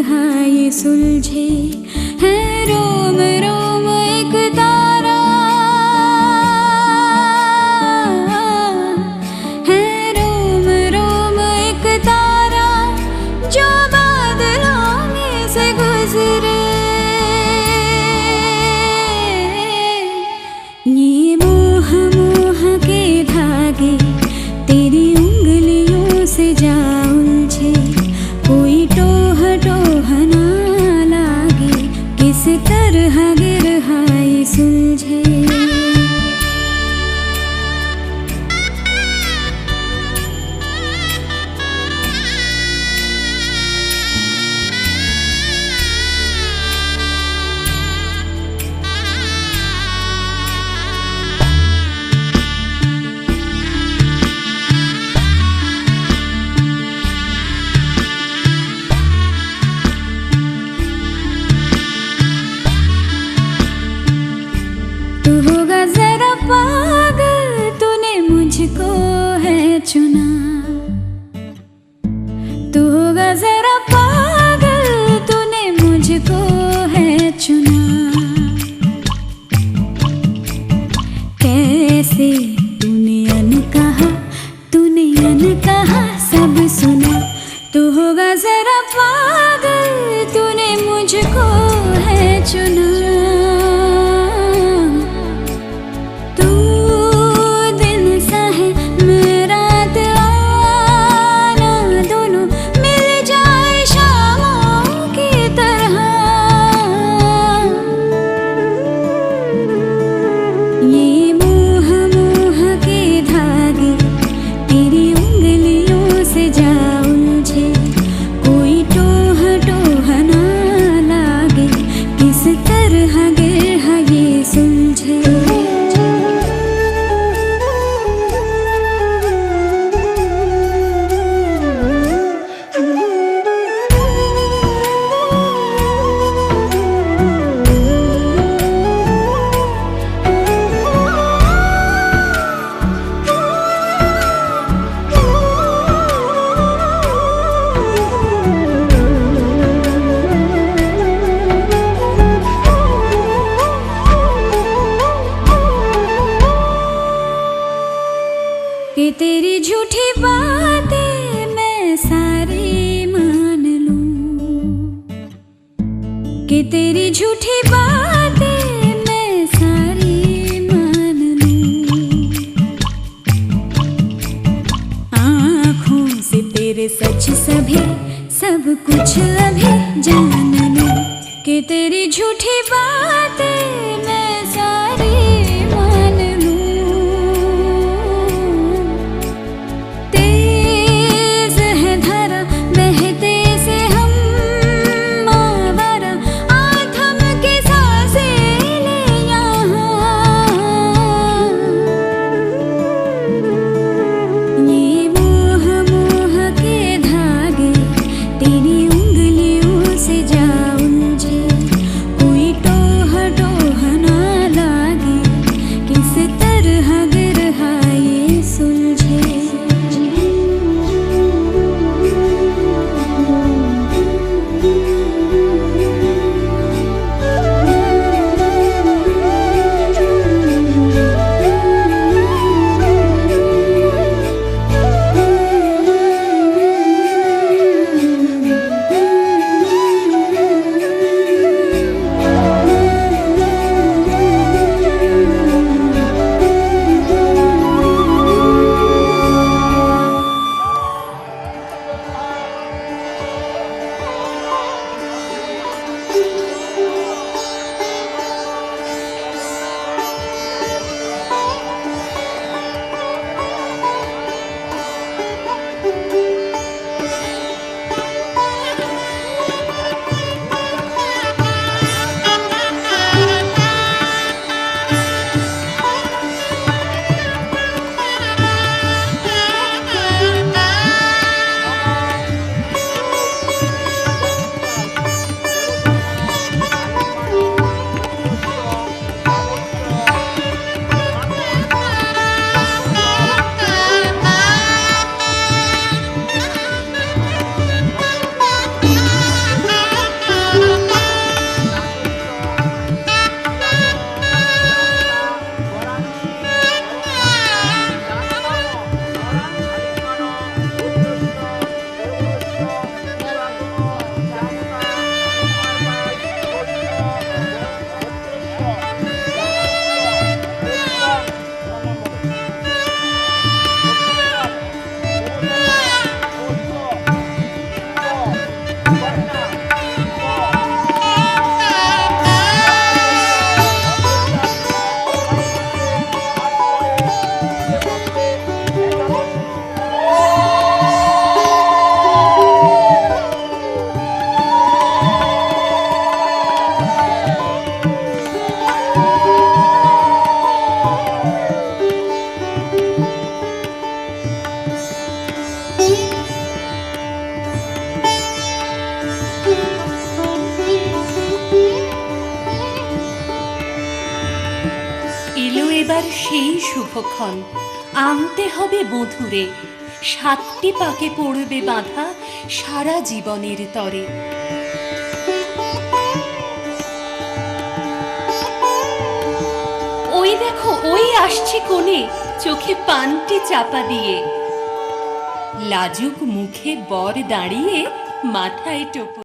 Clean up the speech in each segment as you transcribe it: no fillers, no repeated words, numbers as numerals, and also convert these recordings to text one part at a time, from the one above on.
तरह ये सुलझे है रोम रोम एक तारा, है रोम रोम एक तारा जो बादलों में से गुजरे। ये मोह मोह के धागे तेरी उंगलियों से जा उलझे, कोई टोह टोह ना लागे, किस तरह गिरहा ये सुलझे। तू होगा जरा पागल, तूने मुझको है चुना। तू होगा जरा पागल, तूने मुझको है चुना। कैसे तूने अनकहा सब सुना। तू होगा जरा पागल, तूने मुझको है चुना। कि तेरी झूठी बातें मैं सारी मान लूं, कि तेरी झूठी बातें मैं सारी मान लूं। आँखों से तेरे सच सभी सब कुछ अभी जान लूं, कि तेरी झूठी बातें मैं सारी मान लूं। तेरी उंगलियों से जा उलझे, कोई टोह टोह এবার সেই শুভক্ষণ, আনতে হবে বধূরে, 7টি পাকে পড়বে বাঁধা সারা জীবনের তরে। ওই দেখো, ওই আসছে কোণে, চোখে পানটি চাপা দিয়ে, লাজুক মুখে বর দাঁড়িয়ে, মাথায় টোপো।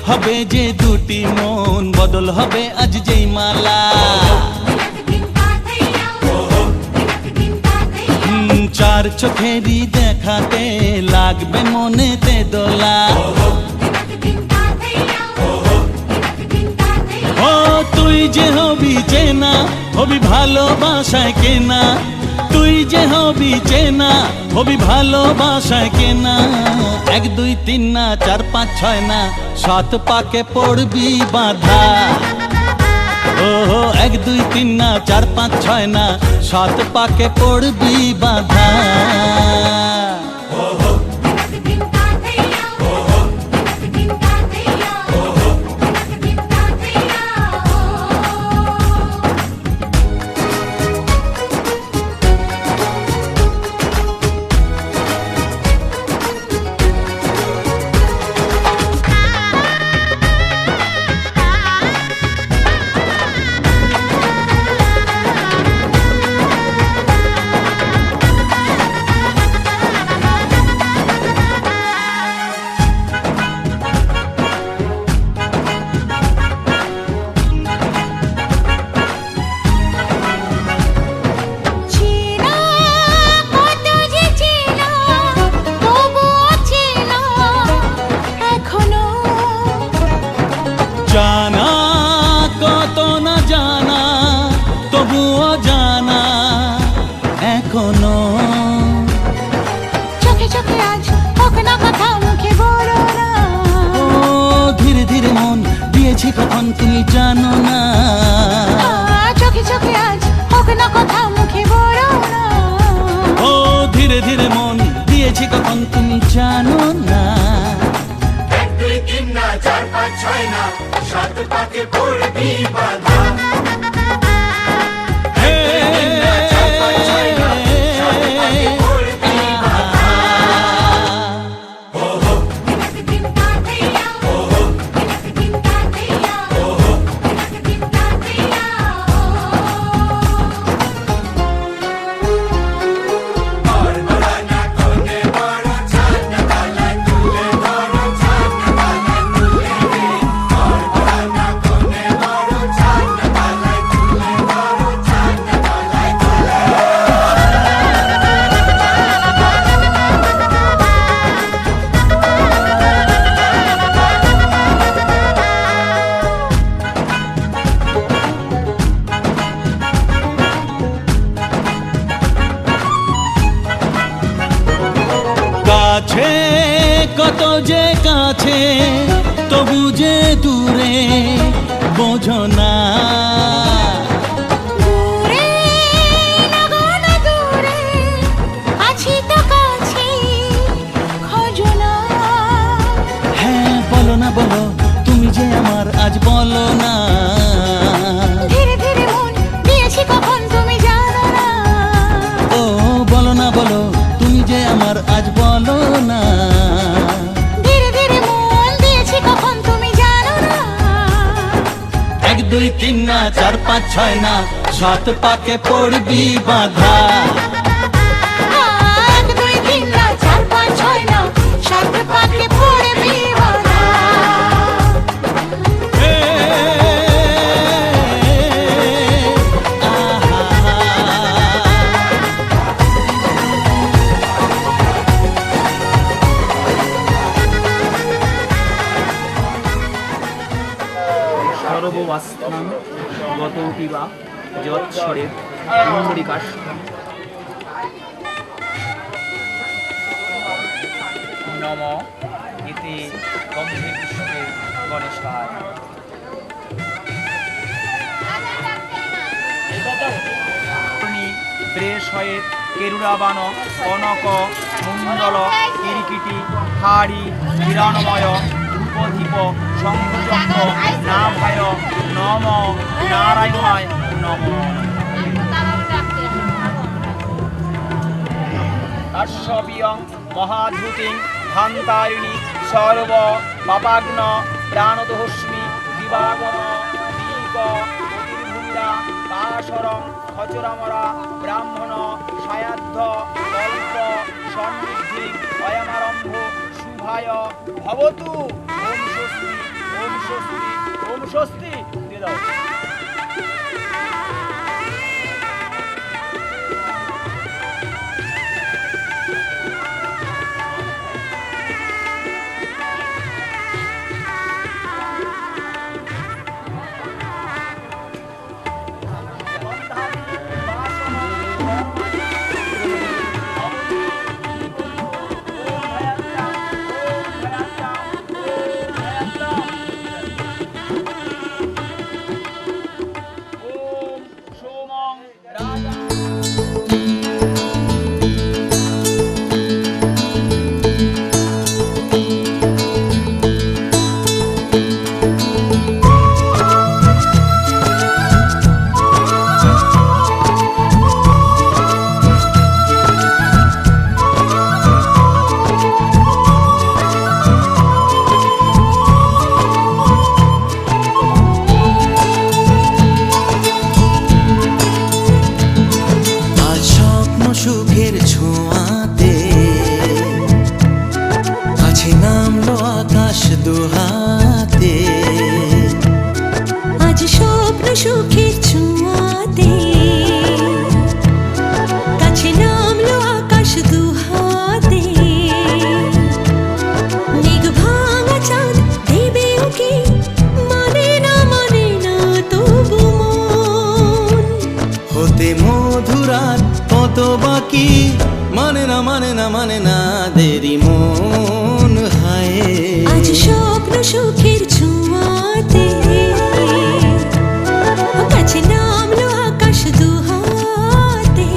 হবে যে দুটি মন, বদল হবে আজ যেই মালা। চার চোখেরই দেখাতে লাগবে মনেতে দোলা। ও তুই যে হবি চেনা, হবি ভালোবাসায় কেনা। তুই যে হবি চেনা, হবি ভালোবাসায় কেনা। 1 2 3 না 4 5 6 না, 7 পাকে পড়বি বাঁধা। ও 1 2 3 না 4 5 6 না, 7 পাকে পড়বি বাঁধা। জানা কত না জানা, তবুও জানা এখনো। চোখে চোখে আজ হোক না কথা, মুখে বলো না। ও ধীরে ধীরে মন দিয়েছি কখন তুমি জানো না। চোখে চোখে আজ হোক না কথা, মুখে বলো না। ও ধীরে ধীরে মন দিয়েছি কখন তুমি জানো না। 1 2 3 না 4 5 6 না, 7 পাকে পড়বি বাঁধা। কাছে কত যে কাছে, তবু যে দূরে বোঝো না। দূরে লাগো না দূরে, আছি তো কাছে, খোঁজো না। হ্যাঁ বলো না বলো, তুমি যে আমার আজ বলো না। ধীরে ধীরে মন দিয়েছি কখন তুমি জানো না। ও বলো না বলো, তুমি যে আমার আজ বলো না। ধীরে ধীরে মন দিয়েছি কখন তুমি জানো না। 1 2 3 না 4 5 6 না, 7 পাকে পড়বি বাঁধা। 1 2 3 না 4 5 6 না, 7 পাকে পড়বি বাঁধা। অবস্থান গতৌতি বা যৎস্বরের পুণ্ডরিকাশ। নম ইতি গম্ভীর বিষ্ণুর গণেশায়। প্রেষয়ের কেরুরাবান কনক মুণ্ডল কিরিকিটি হাড়ি হিরণময় রূপদীপ শঙ্খচক্র নাভায় নম নারায়ণায় নম। অশ্ববিয়ং মহাধূতিং ভান্তারিণী সর্ব পাপাগ্ন প্রাণদোষ্মি দিবাগম দীপ জ্যোতির্ভূমিরা কাশরং খচরামরা ব্রাহ্মণ সায়াধ্য কল্প সমৃদ্ধি অয়মারম্ভ শুভায় ভবতু। ওম স্বস্তি ওম স্বস্তি ওম স্বস্তি দিয়ে দাও। সুখের ছোঁয়াতে কাছে নামলো আকাশ দুহাতে। আজ স্বপ্ন সুখের ছোঁয়াতে কাছে নামলো আকাশ দুহাতে। মেঘ ভাঙা চাঁদ দেবে ওকে মানে না তবু মন হতে মধুরাত কত বাকি মানে না দেরি মন হায়। আজ স্বপ্ন সুখের ছোঁয়াতে কাছে নামলো আকাশ দুহাতে।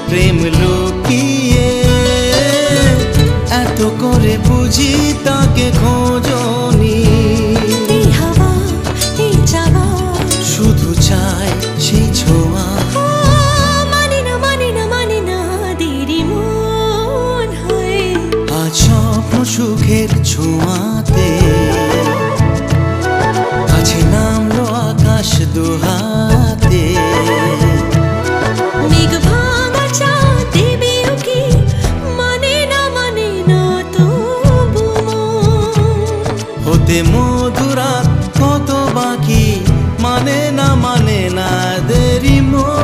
প্রেম লুকিয়ে এত করে বুঝি তাকে খোঁজনি। শুধু চাই সেই ছোঁয়া মানে না দেরি মন হয়। আজ স্বপ্ন সুখের ছোঁয়াতে কাছে নামলো আকাশ দুহাতে। মেঘ ভাঙা চাঁদ দেবে ওকে মানে না তবু মন হতে মধুরাত কত বাকি মানে না দেরি মন।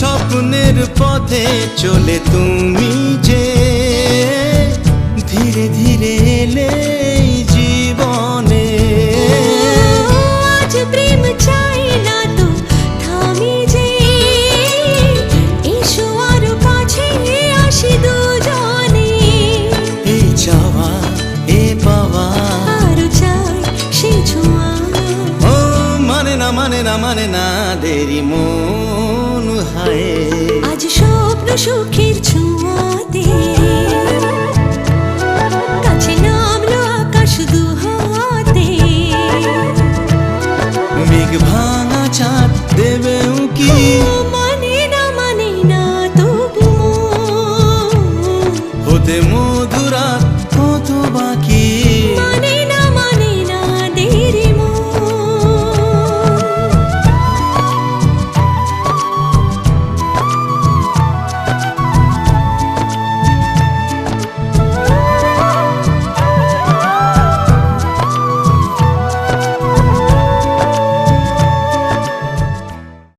স্বপ্নের পথে চলে তুমি যে ধীরে ধীরে এলে জীবনে। আজ প্রেম চাই না তো জানে না দেরি মন হায়। আজ স্বপ্ন সুখের ছোঁয়াতে কাছে নামলো আকাশ দুহাতে। মেঘ ভাঙা চাঁদ দেবে উকি মানে না তবু হতে মধুরা কত বাকি